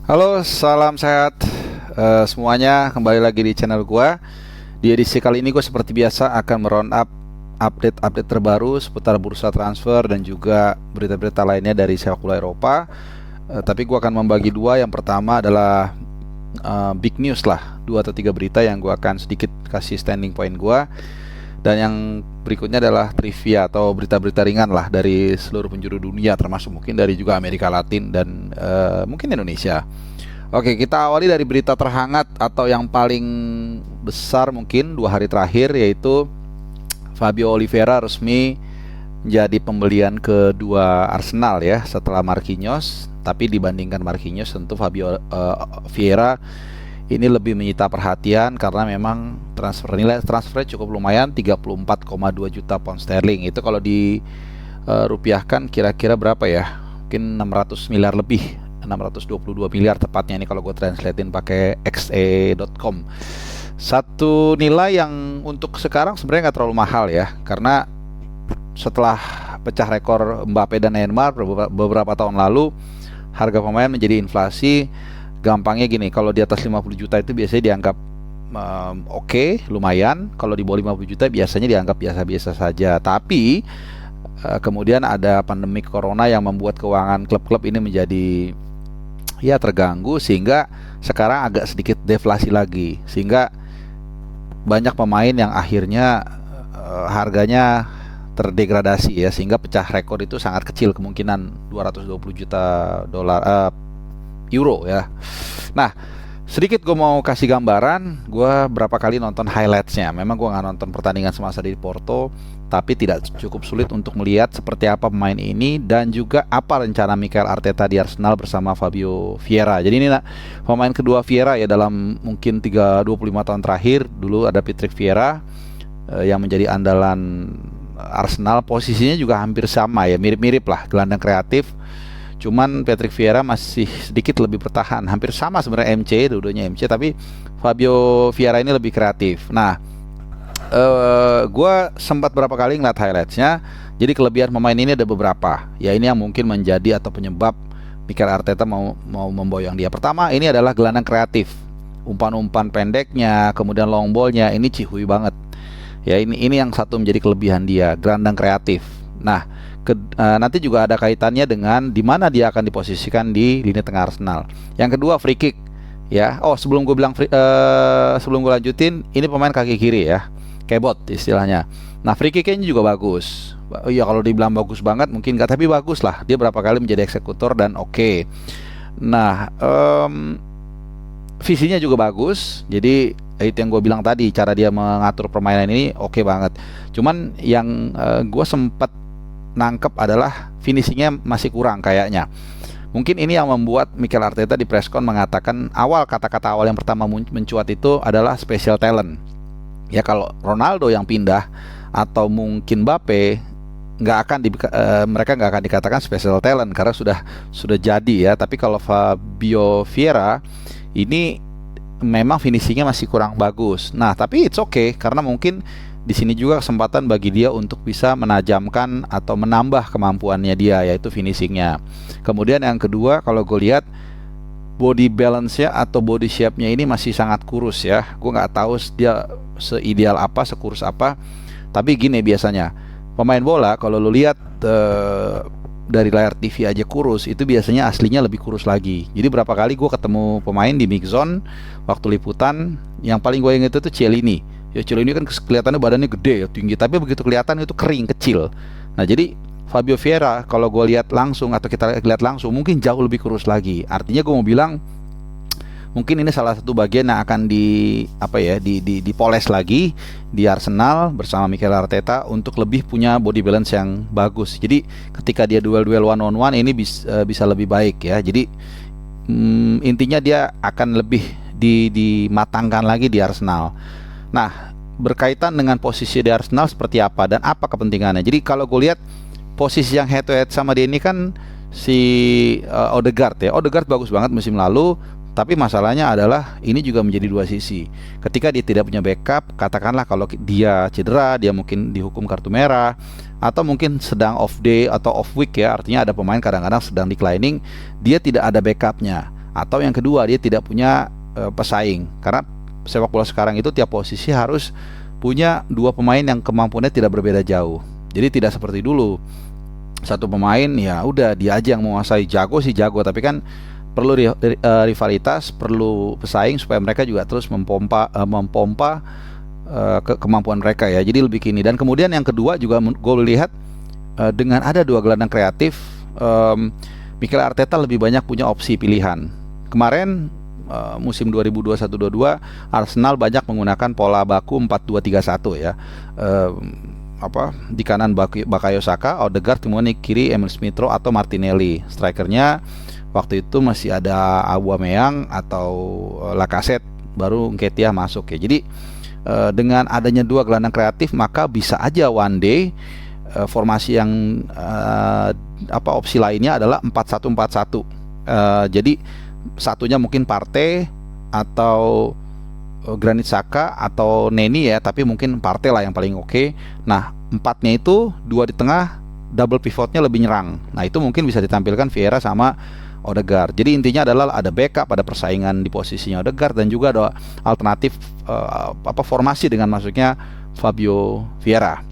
Halo, salam sehat semuanya. Kembali lagi di channel gua. Di edisi kali ini gue seperti biasa akan meround up update-update terbaru seputar bursa transfer dan juga berita-berita lainnya dari sepak bola Eropa. Tapi gue akan membagi dua. Yang pertama adalah big news lah, 2 atau 3 berita yang gue akan sedikit kasih standing point gue. Dan yang berikutnya adalah trivia atau berita-berita ringan lah dari seluruh penjuru dunia, termasuk mungkin dari juga Amerika Latin dan mungkin Indonesia. Oke, kita awali dari berita terhangat atau yang paling besar mungkin 2 hari terakhir, yaitu Fabio Oliveira resmi menjadi pembelian kedua Arsenal ya, setelah Marquinhos. Tapi dibandingkan Marquinhos, tentu Fabio Vieira ini lebih menyita perhatian karena memang nilai transfernya cukup lumayan, 34,2 juta pound sterling. Itu kalau di rupiahkan kira-kira berapa ya? Mungkin 600 miliar lebih, 622 miliar tepatnya ini kalau gue translatein pakai xe.com. Satu nilai yang untuk sekarang sebenarnya nggak terlalu mahal ya, karena setelah pecah rekor Mbappe dan Neymar beberapa tahun lalu, harga pemain menjadi inflasi. Gampangnya gini, kalau di atas 50 juta itu biasanya dianggap oke, lumayan. Kalau di bawah 50 juta biasanya dianggap biasa-biasa saja. Tapi kemudian ada pandemi corona yang membuat keuangan klub-klub ini menjadi ya terganggu, sehingga sekarang agak sedikit deflasi lagi, sehingga banyak pemain yang akhirnya harganya terdegradasi ya, sehingga pecah rekor itu sangat kecil kemungkinan 220 juta dolar euro ya. Nah, sedikit gue mau kasih gambaran. Gue berapa kali nonton highlightsnya. Memang gue nggak nonton pertandingan semasa di Porto, tapi tidak cukup sulit untuk melihat seperti apa pemain ini dan juga apa rencana Mikel Arteta di Arsenal bersama Fabio Vieira. Jadi ini pemain kedua Vieira ya dalam mungkin 25 tahun terakhir. Dulu ada Patrick Vieira yang menjadi andalan Arsenal. Posisinya juga hampir sama ya, mirip-mirip lah, gelandang kreatif. Cuman Patrick Vieira masih sedikit lebih bertahan, hampir sama sebenarnya MC, dua-duanya MC, tapi Fabio Vieira ini lebih kreatif. Nah, gue sempat berapa kali ngeliat highlightsnya. Jadi kelebihan pemain ini ada beberapa. Ya ini yang mungkin menjadi atau penyebab Mikel Arteta mau memboyong dia. Pertama, ini adalah gelandang kreatif. Umpan-umpan pendeknya, kemudian long ballnya ini cihuy banget. Ya ini yang satu menjadi kelebihan dia, gelandang kreatif. Nah, nanti juga ada kaitannya dengan di mana dia akan diposisikan di lini tengah Arsenal. Yang kedua, free kick ya. Oh, sebelum gue sebelum gue lanjutin, ini pemain kaki kiri ya, kebot istilahnya. Nah, free kicknya juga bagus. Iya, kalau dibilang bagus banget mungkin nggak, tapi bagus lah. Dia berapa kali menjadi eksekutor dan oke. Nah, visinya juga bagus. Jadi itu yang gue bilang tadi, cara dia mengatur permainan ini oke banget. Cuman yang gue sempat nangkep adalah finishingnya masih kurang kayaknya. Mungkin ini yang membuat Mikel Arteta di presscon mengatakan kata-kata awal yang pertama mencuat itu adalah special talent. Ya kalau Ronaldo yang pindah atau mungkin Mbappe mereka nggak akan dikatakan special talent karena sudah jadi ya. Tapi kalau Fabio Vieira ini memang finishingnya masih kurang bagus. Nah tapi it's okay karena mungkin di sini juga kesempatan bagi dia untuk bisa menajamkan atau menambah kemampuannya dia, yaitu finishingnya. Kemudian yang kedua, kalau gue lihat body balance-nya atau body shape-nya ini masih sangat kurus ya. Gue nggak tahu dia seideal apa, sekurus apa. Tapi gini biasanya, pemain bola kalau lo lihat dari layar TV aja kurus, itu biasanya aslinya lebih kurus lagi. Jadi berapa kali gue ketemu pemain di mixzone waktu liputan, yang paling gue inget itu Chiellini. Ya Chiellini kan kelihatannya badannya gede ya, tinggi, tapi begitu kelihatan itu kering, kecil. Nah jadi Fabio Vieira kalau gue lihat langsung atau kita lihat langsung mungkin jauh lebih kurus lagi. Artinya gue mau bilang mungkin ini salah satu bagian yang akan dipoles lagi di Arsenal bersama Mikel Arteta untuk lebih punya body balance yang bagus. Jadi ketika dia duel-duel one on one ini bisa lebih baik ya. Jadi intinya dia akan lebih dimatangkan lagi di Arsenal. Nah, berkaitan dengan posisi di Arsenal seperti apa dan apa kepentingannya. Jadi kalau gue lihat posisi yang head to head sama dia ini kan si Odegaard ya. Odegaard bagus banget musim lalu, tapi masalahnya adalah ini juga menjadi dua sisi. Ketika dia tidak punya backup, katakanlah kalau dia cedera, dia mungkin dihukum kartu merah, atau mungkin sedang off day atau off week ya, artinya ada pemain kadang-kadang sedang declining, dia tidak ada backupnya. atau yang kedua dia tidak punya pesaing. Karena sepak bola sekarang itu tiap posisi harus punya dua pemain yang kemampuannya tidak berbeda jauh. Jadi tidak seperti dulu satu pemain ya udah dia aja yang menguasai, jago sih jago, tapi kan perlu rivalitas, perlu pesaing supaya mereka juga terus memompa kemampuan mereka ya. Jadi lebih kini. Dan kemudian yang kedua juga gue lihat dengan ada dua gelandang kreatif, Mikel Arteta lebih banyak punya opsi pilihan. Kemarin musim 2021-22 Arsenal banyak menggunakan pola baku 4-2-3-1 ya. Di kanan Bukayo Saka, Odegaard, kemudian kiri Emil Smith Rowe atau Martinelli. Strikernya waktu itu masih ada Aubameyang atau Lacazette, baru Nketiah masuk ya. Jadi dengan adanya dua gelandang kreatif maka bisa aja one day formasi yang opsi lainnya adalah 4-1-4-1. Jadi satunya mungkin Partey atau Granit Xhaka atau Neni ya, tapi mungkin Partey lah yang paling oke. Nah, empatnya itu dua di tengah, double pivotnya lebih nyerang. Nah, itu mungkin bisa ditampilkan Vieira sama Odegaard. Jadi intinya adalah ada backup, ada persaingan di posisinya Odegaard, dan juga ada alternatif formasi dengan masuknya Fabio Vieira.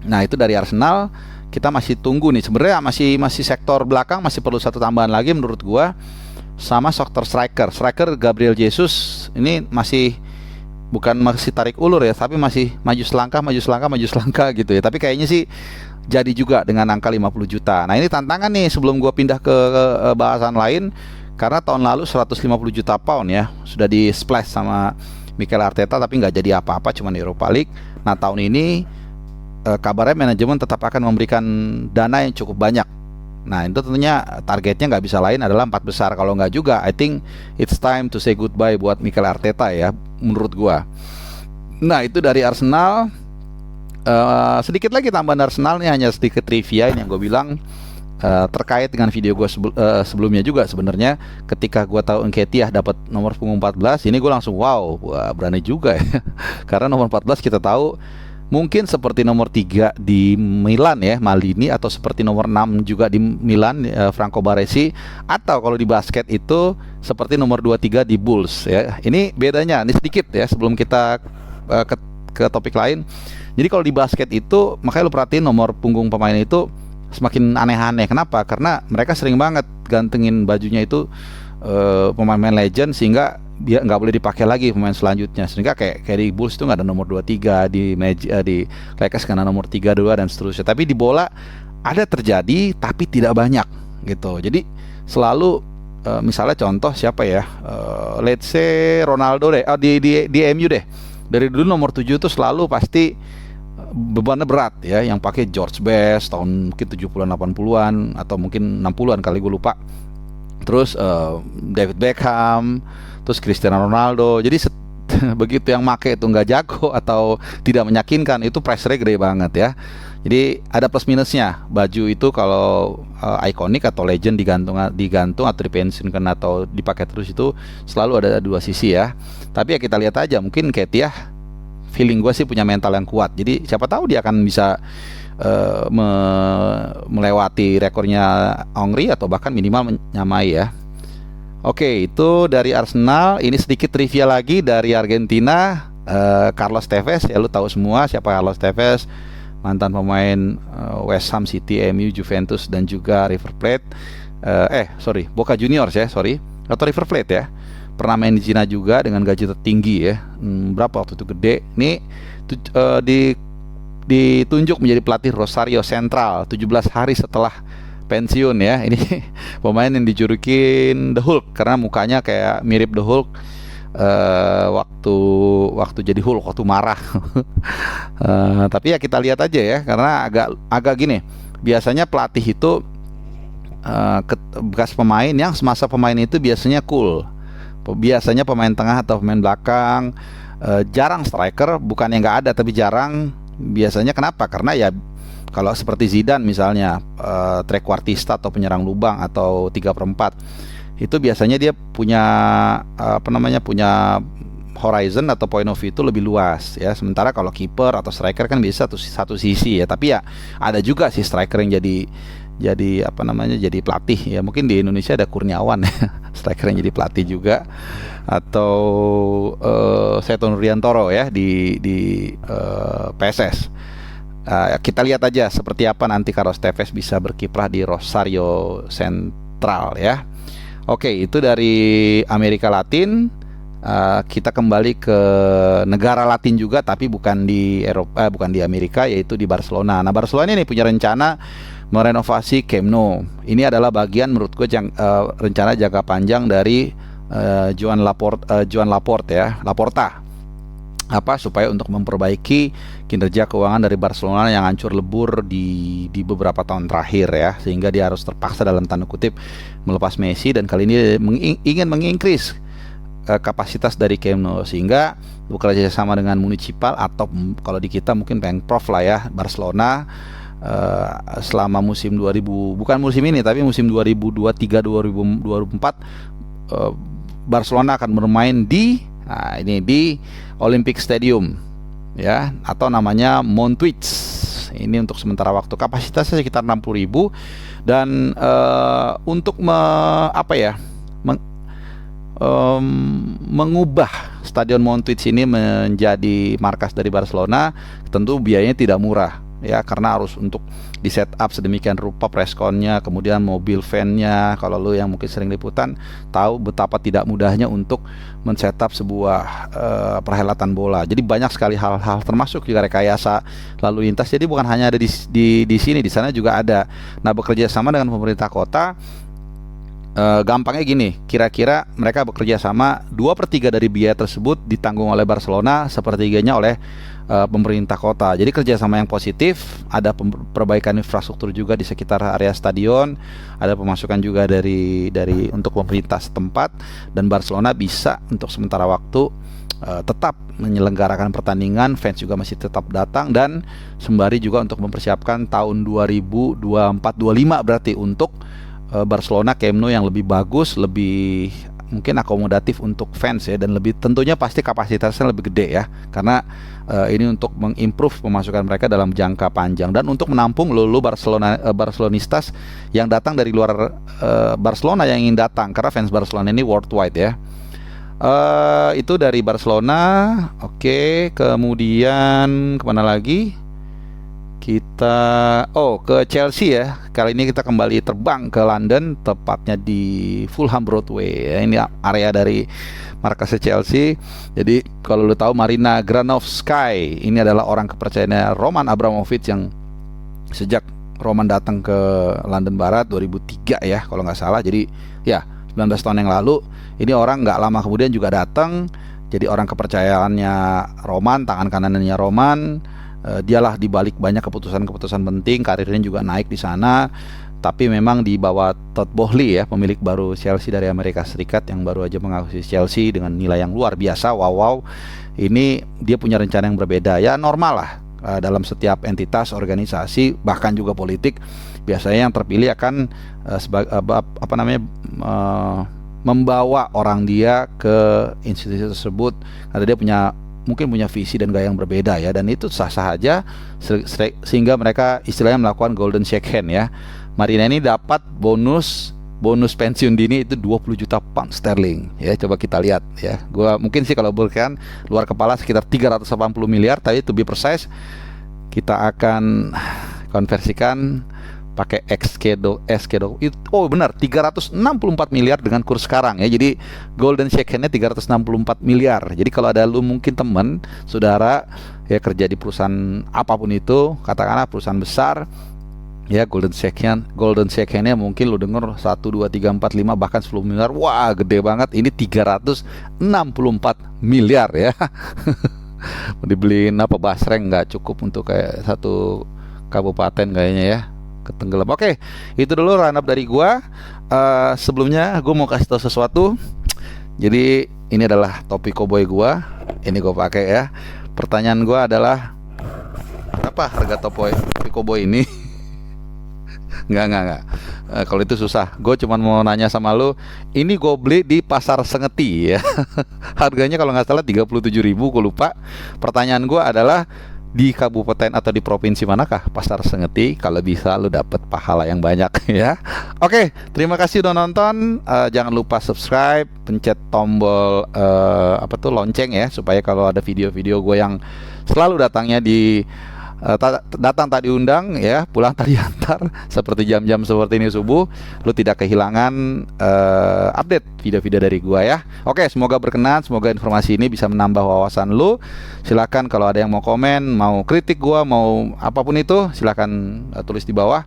Nah, itu dari Arsenal. Kita masih tunggu nih. Sebenarnya masih sektor belakang masih perlu satu tambahan lagi menurut gua, sama sektor striker Gabriel Jesus ini masih tarik ulur ya, tapi masih maju selangkah gitu ya. Tapi kayaknya sih jadi juga dengan angka 50 juta. Nah, ini tantangan nih sebelum gua pindah ke bahasan lain, karena tahun lalu 150 juta pound ya sudah di splash sama Mikel Arteta, tapi nggak jadi apa-apa, cuma di Europa League. Nah, tahun ini kabarnya manajemen tetap akan memberikan dana yang cukup banyak. Nah, itu tentunya targetnya nggak bisa lain adalah 4 besar. Kalau nggak juga, I think it's time to say goodbye buat Mikel Arteta ya, menurut gua. Nah, itu dari Arsenal. Sedikit lagi tambahan Arsenal nih, hanya sedikit trivia ini yang gue bilang terkait dengan video gue sebelumnya juga sebenarnya. Ketika gue tahu Nketiah dapat nomor punggung 14, ini gue langsung wow, wah, berani juga ya. Karena nomor 14 kita tahu mungkin seperti nomor 3 di Milan ya, Maldini, atau seperti nomor 6 juga di Milan, Franco Baresi, atau kalau di basket itu seperti nomor 23 di Bulls ya. Ini bedanya, ini sedikit ya sebelum kita ke topik lain. Jadi kalau di basket itu, makanya lu perhatiin nomor punggung pemain itu semakin aneh-aneh. Kenapa? Karena mereka sering banget gantengin bajunya itu pemain-pemain legend, sehingga dia nggak boleh dipakai lagi pemain selanjutnya. Sehingga kayak di Bulls itu nggak ada nomor 23, di Lakers karena nomor 32 dan seterusnya. Tapi di bola ada terjadi, tapi tidak banyak gitu. Jadi selalu misalnya contoh siapa ya, let's say Ronaldo deh, di MU deh. Dari dulu nomor 7 itu selalu pasti bebannya berat ya, yang pakai George Best tahun mungkin 70-an 80-an atau mungkin 60-an kali, gue lupa. Terus David Beckham, terus Cristiano Ronaldo. Jadi begitu yang make itu nggak jago atau tidak meyakinkan, itu pressure gede banget ya. Jadi ada plus minusnya. Baju itu kalau ikonik atau legend digantung atau dipensiunkan atau dipakai terus, itu selalu ada dua sisi ya. Tapi ya kita lihat aja, mungkin Nketiah feeling gue sih punya mental yang kuat. Jadi siapa tahu dia akan bisa melewati rekornya Henry atau bahkan minimal menyamai ya. Oke, itu dari Arsenal. Ini sedikit trivia lagi dari Argentina, Carlos Tevez ya, lu tahu semua siapa Carlos Tevez, mantan pemain West Ham City, MU, Juventus, dan juga River Plate. Boca Juniors ya, atau River Plate ya. Pernah main di Cina juga dengan gaji tertinggi ya. Berapa waktu itu gede. Ini ditunjuk menjadi pelatih Rosario Central 17 hari setelah pensiun ya. Ini pemain yang dijulukin The Hulk karena mukanya kayak mirip The Hulk waktu jadi Hulk, waktu marah. Tapi ya kita lihat aja ya, karena agak gini. Biasanya pelatih itu bekas pemain yang semasa pemain itu biasanya cool. Biasanya pemain tengah atau pemain belakang, jarang striker. Bukannya nggak ada, tapi jarang. Biasanya kenapa? Karena ya kalau seperti Zidane misalnya, trequartista atau penyerang lubang atau 3/4, itu biasanya dia punya punya horizon atau point of view itu lebih luas ya. Sementara kalau kiper atau striker kan bisa satu sisi ya. Tapi ya ada juga sih striker yang jadi apa namanya, jadi pelatih ya. Mungkin di Indonesia ada Kurniawan ya, striker yang jadi pelatih juga, atau Seto Nurdiantoro ya di PSS. Kita lihat aja seperti apa nanti Carlos Tevez bisa berkiprah di Rosario Central ya. Oke, itu dari Amerika Latin. Kita kembali ke negara Latin juga, tapi bukan di Eropa, bukan di Amerika, yaitu di Barcelona. Nah, Barcelona ini punya rencana merenovasi Camp Nou. Ini adalah bagian menurut gue rencana jangka panjang dari Joan Laporta. Supaya untuk memperbaiki kinerja keuangan dari Barcelona yang hancur lebur di beberapa tahun terakhir ya, sehingga dia harus terpaksa dalam tanda kutip melepas Messi, dan kali ini ingin mengincrease kapasitas dari Camp Nou, sehingga bekerja sama dengan municipal atau kalau di kita mungkin Pemprov lah ya, Barcelona selama musim 2000, bukan musim ini tapi musim 2023-2024 Barcelona akan bermain di Olympic Stadium ya, atau namanya Montjuïc. Ini untuk sementara waktu, kapasitasnya sekitar 60.000, dan untuk mengubah Stadion Montjuïc ini menjadi markas dari Barcelona, tentu biayanya tidak murah ya, karena harus untuk di setup sedemikian rupa preskonnya, kemudian mobil van-nya. Kalau lu yang mungkin sering liputan tahu betapa tidak mudahnya untuk men-setup sebuah perhelatan bola. Jadi banyak sekali hal-hal, termasuk juga rekayasa lalu lintas. Jadi bukan hanya ada di sini, di sana juga ada. Nah, bekerja sama dengan pemerintah kota. Gampangnya gini, kira-kira mereka bekerja sama 2/3 dari biaya tersebut ditanggung oleh Barcelona, sepertiganya oleh pemerintah kota. Jadi kerjasama yang positif. Ada perbaikan infrastruktur juga di sekitar area stadion, ada pemasukan juga dari untuk pemerintah setempat, dan Barcelona bisa untuk sementara waktu tetap menyelenggarakan pertandingan, fans juga masih tetap datang, dan sembari juga untuk mempersiapkan tahun 2024-25 berarti untuk Barcelona Camp Nou yang lebih bagus, lebih mungkin akomodatif untuk fans ya, dan lebih tentunya pasti kapasitasnya lebih gede ya, karena ini untuk mengimprove pemasukan mereka dalam jangka panjang, dan untuk menampung Barcelonistas yang datang dari luar Barcelona yang ingin datang, karena fans Barcelona ini worldwide ya. Itu dari Barcelona. Oke, kemudian kemana lagi? Kita ke Chelsea ya. Kali ini kita kembali terbang ke London, tepatnya di Fulham Broadway ya. Ini area dari markasnya Chelsea. Jadi kalau lu tahu Marina Granovsky ini adalah orang kepercayaannya Roman Abramovich, yang sejak Roman datang ke London Barat 2003 ya kalau nggak salah. Jadi ya 19 tahun yang lalu, ini orang nggak lama kemudian juga datang. Jadi orang kepercayaannya Roman, tangan kanannya Roman. Dialah dibalik banyak keputusan-keputusan penting, karirnya juga naik di sana. Tapi memang di bawah Todd Boehly ya, pemilik baru Chelsea dari Amerika Serikat, yang baru aja mengakuisisi Chelsea dengan nilai yang luar biasa. Wow. Ini dia punya rencana yang berbeda. Ya normal lah, dalam setiap entitas, organisasi, bahkan juga politik, biasanya yang terpilih akan membawa orang dia ke institusi tersebut, karena dia mungkin punya visi dan gaya yang berbeda ya, dan itu sah-sah aja, sehingga mereka istilahnya melakukan golden shake hand ya. Marina ini dapat bonus pensiun dini itu 20 juta pound sterling ya. Coba kita lihat ya. Gua mungkin sih kalau berikan luar kepala sekitar 380 miliar, tapi to be precise kita akan konversikan pakai SK itu. Oh benar, 364 miliar dengan kurs sekarang ya. Jadi golden shake hand-nya 364 miliar. Jadi kalau ada lu mungkin teman, saudara ya kerja di perusahaan apapun itu, katakanlah perusahaan besar ya, golden shake hand-nya mungkin lu denger 1, 2, 3, 4, 5 bahkan 10 miliar. Wah, gede banget. Ini 364 miliar ya. Dibeliin basreng nggak cukup untuk kayak satu kabupaten kayaknya ya, ketenggelam. Oke, itu dulu run up dari gua. Sebelumnya gua mau kasih tahu sesuatu. Jadi ini adalah topi koboi gua. Ini gua pakai ya. Pertanyaan gua adalah, berapa harga topi koboi ini? Enggak. Kalau itu susah. Gue cuma mau nanya sama lu. Ini gue beli di Pasar Sengeti ya. Harganya kalau nggak salah 37.000, gue lupa. Pertanyaan gue adalah, di kabupaten atau di provinsi manakah Pasar Sengeti? Kalau bisa lu dapat pahala yang banyak ya. Oke, terima kasih udah nonton. Jangan lupa subscribe, pencet tombol lonceng ya, supaya kalau ada video-video gue yang selalu datangnya di datang tak diundang ya, pulang tak diantar, seperti jam-jam seperti ini subuh, lu tidak kehilangan update video-video dari gua ya. Oke, semoga berkenan, semoga informasi ini bisa menambah wawasan lu. Silakan kalau ada yang mau komen, mau kritik gua, mau apapun itu, silakan tulis di bawah.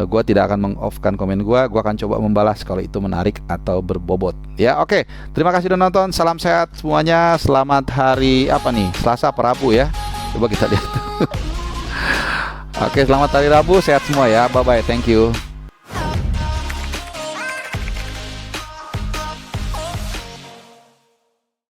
Gua tidak akan meng-off-kan komen gua akan coba membalas kalau itu menarik atau berbobot ya. Oke, terima kasih udah nonton, salam sehat semuanya, selamat hari apa nih, Selasa apa Rabu ya, coba kita lihat. Oke, selamat hari Rabu, sehat semua ya, bye bye, thank you.